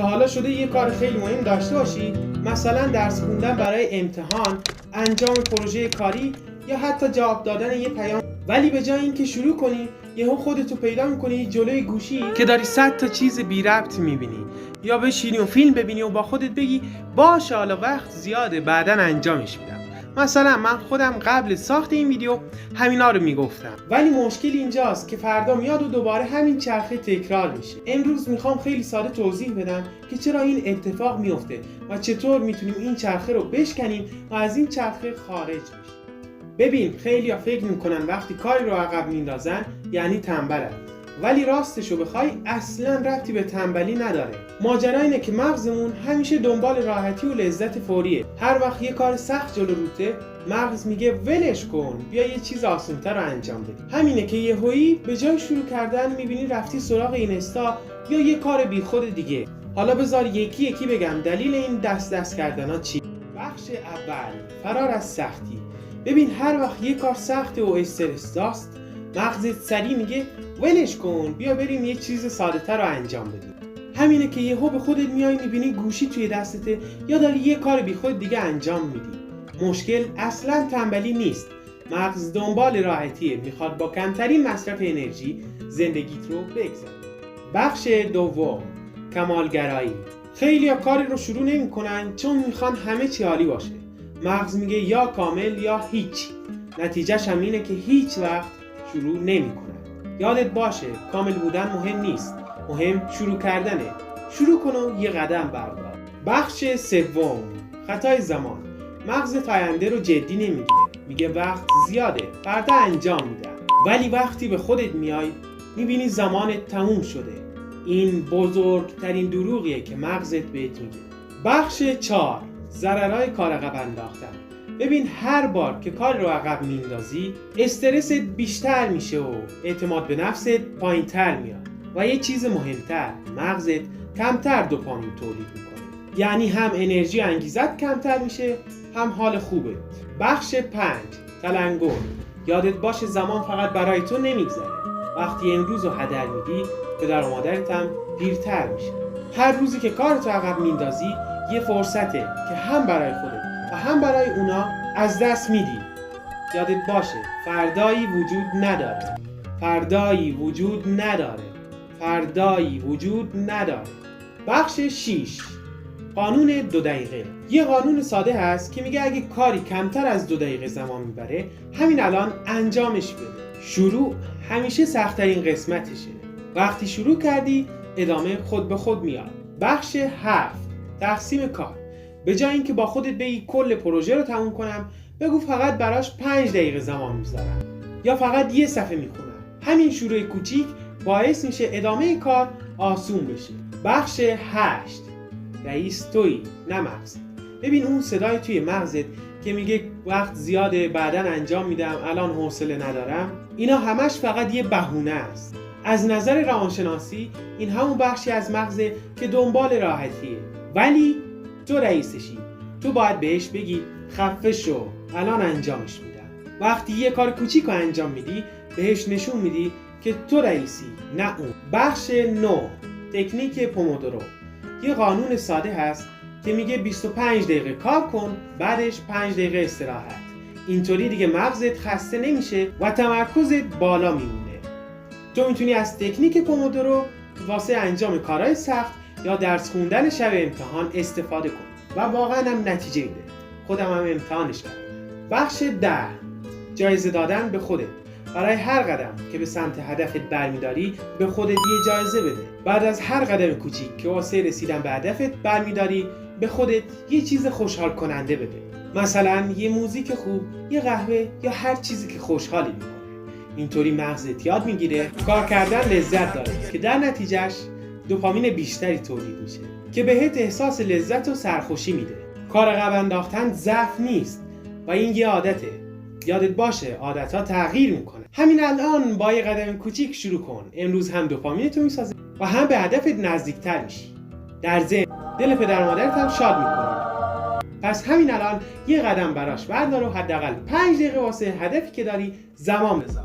تا حالا شده یه کار خیلی مهم داشته باشی، مثلا درس خوندن برای امتحان، انجام پروژه کاری یا حتی جواب دادن یه پیام، ولی به جای اینکه شروع کنی یهو خودتو پیدا میکنی جلوی گوشی که داری 100 تا چیز بی ربط میبینی، یا بشینی و فیلم ببینی و با خودت بگی باشه حالا وقت زیاده بعداً انجامش میدم. مثلا من خودم قبل ساخت این ویدیو همینا رو میگفتم، ولی مشکل اینجاست که فردا میاد و دوباره همین چرخه تکرار میشه. امروز میخوام خیلی ساده توضیح بدم که چرا این اتفاق میفته و چطور میتونیم این چرخه رو بشکنیم و از این چرخه خارج بشیم. ببین خیلی‌ها فکر میکنن وقتی کاری رو عقب میندازن یعنی تنبلن، ولی راستشو بخوای اصلا ربطی به تنبلی نداره. ماجرا اینه که مغزمون همیشه دنبال راحتی و لذت فوریه. هر وقت یه کار سخت جلو روته مغز میگه ولش کن بیا یه چیز آسان‌تر رو انجام بدیم. همینه که یهویی به جای شروع کردن میبینی رفتی سراغ اینستا یا یه کار بیخود دیگه. حالا بذار یکی یکی بگم دلیل این دست کردن ها چی. بخش اول، فرار از سختی. ببین هر وقت یه کار سخته و استرس داست مغزت سریع میگه ولش کن بیا بریم یه چیز ساده تر رو انجام بدیم. همینه که یهو به خودت میای میبینی گوشی توی دستته یا داری یه کار بی خود دیگه انجام میدی. مشکل اصلا تنبلی نیست، مغز دنبال راحتیه، میخواد با کمترین مصرف انرژی زندگیت رو بگذرونی. بخش دوم، کمالگرایی. خیلی‌ها کاری رو شروع نمی‌کنن چون میخوان همه چی عالی باشه. مغز میگه یا کامل یا هیچ. نتیجهش هم اینه که هیچ وقت شروع نمی‌کنن. یادت باشه کامل بودن مهم نیست، مهم شروع کردنه. شروع کن و یه قدم بردار. بخش سوم، خطای زمان. مغز آینده رو جدی نمیگیره، میگه وقت زیاده فردا انجام میدم، ولی وقتی به خودت میای میبینی زمانت تموم شده. این بزرگترین دروغیه که مغزت بهت میگه. بخش 4، ضررهای کار عقب انداختن. ببین هر بار که کار رو عقب میندازی استرست بیشتر میشه و اعتماد به نفست پایینتر میاد و یه چیز مهمتر، مغزت کمتر دوپامین تولید میکنه، یعنی هم انرژی انگیزت کمتر میشه هم حال خوبت. بخش 5، تلنگر. یادت باشه زمان فقط برای تو نمیگذره. وقتی امروز رو هدر میدی پدر و مادرت هم پیرتر میشه. هر روزی که کارتو عقب میندازی یه فرصته که هم برای خودت و هم برای اونا از دست میدی. یادت باشه فردایی وجود نداره، فردایی وجود نداره، فردایی وجود نداره. بخش 6، قانون 2 دقیقه. یه قانون ساده هست که میگه اگه کاری کمتر از 2 دقیقه زمان میبره همین الان انجامش بده. شروع همیشه سخت‌ترین قسمتشه. وقتی شروع کردی ادامه خود به خود میاد. بخش 7، تقسیم کار. به جای اینکه با خودت بگی کل پروژه رو تموم کنم، بگو فقط براش 5 دقیقه زمان میذارم یا فقط یه صفحه میخونم. همین شروع کوچیک باعث میشه ادامه کار آسون بشه. بخش 8، رئیس تویی نه مغز. ببین اون صدای توی مغزت که میگه وقت زیاده بعداً انجام میدم الان حوصله ندارم، اینا همش فقط یه بهونه است. از نظر روانشناسی این همون بخشی از مغزه که دنبال راحتیه، ولی تو رئیسشی. تو باید بهش بگی خفه شو الان انجامش میدم. وقتی یه کار کوچیک رو انجام میدی بهش نشون میدی که تو رئیسی نه اون. بخش 9، تکنیک پومودورو. یه قانون ساده هست که میگه 25 دقیقه کار کن بعدش 5 دقیقه استراحت. اینطوری دیگه مغزت خسته نمیشه و تمرکزت بالا میمونه. تو میتونی از تکنیک پومودورو واسه انجام کارهای سخت یا درس خوندن شب امتحان استفاده کن و واقعا هم نتیجه میده. خودم هم امتحانش کردم. بخش 10، جایزه دادن به خودت. برای هر قدم که به سمت هدفت برمیداری به خودت یه جایزه بده. بعد از هر قدم کوچیک که واسه رسیدن به هدفت برمیداری به خودت یه چیز خوشحال کننده بده. مثلا یه موزیک خوب، یه قهوه یا هر چیزی که خوشحالی میکنه. اینطوری مغزت یاد میگیره کار کردن لذت داره که در نتیجهش دوپامین بیشتری تولید میشه که بهت احساس لذت و سرخوشی میده. کار عقب انداختن ضعف نیست و این یه عادته. یادت باشه عادت‌ها تغییر میکنه. همین الان با یه قدم کوچیک شروع کن. امروز هم دوپامین تو میسازه و هم به هدفت نزدیکتر میشی. در ضمن دل پدر و مادرت هم شاد میکنه. پس همین الان یه قدم براش بردار و حداقل 5 دقیقه واسه هدفی که داری زمان بذار.